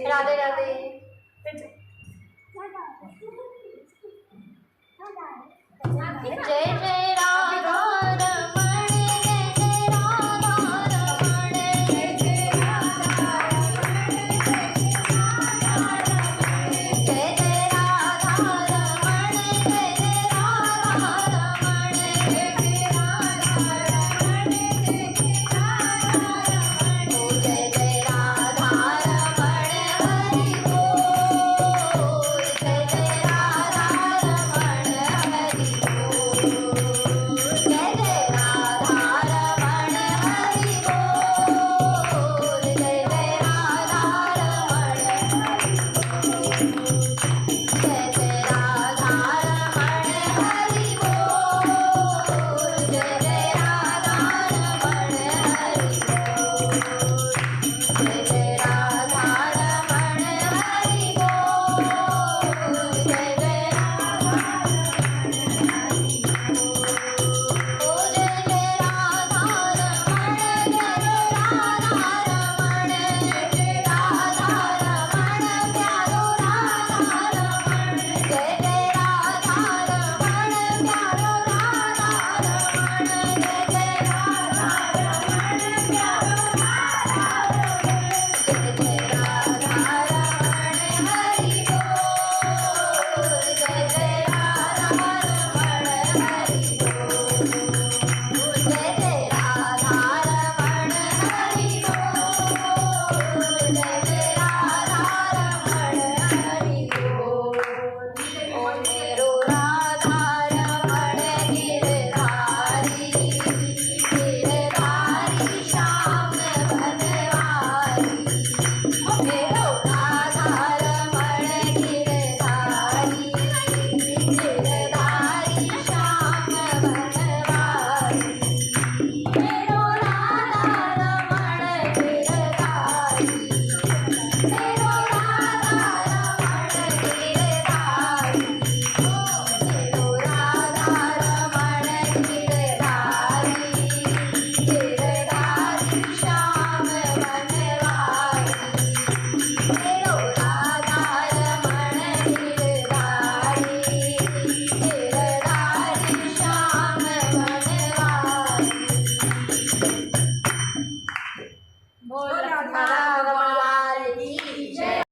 राधे राधे। जय जय राधा रमण, जय जय राधा रमण, जय जय राधा रमण, जय जय राधा रमण, जय जय राधा रमण, जय जय राधा रमण, जय जय राधा रमण, जय जय राधा रमण हरि बोल, जय जय राधा रमण हरि बोल, जय जय राधा रमण हरि बोल, जय जय राधा रमण हरि बोल, जय जय राधा रमण हरि बोल, जय जय राधा रमण हरि बोल, जय जय राधा रमण हरि बोल, जय जय राधा ओ जय जय राधा रमण, जय जय राधा रमण, जय जय राधा रमण प्यारो राधा रमण, जय जय राधा रमण प्यारो राधा रमण, जय जय राधा रमण प्यारो राधा रमण, जय जय राधा रमण हरि बोल, जय जय राधा रमण हरि बोल, जय जय राधा रमण हरि बोल, जय जय राधा रमण हरि बोल। ओ मेरो राधा रमण गिरधारी, गिरधारी श्याम बनवारी, ओ मेरो राधा रमण गिरधारी, गिरधारी श्याम बनवारी, मेरो राधा रमण गिरधारी, मेरो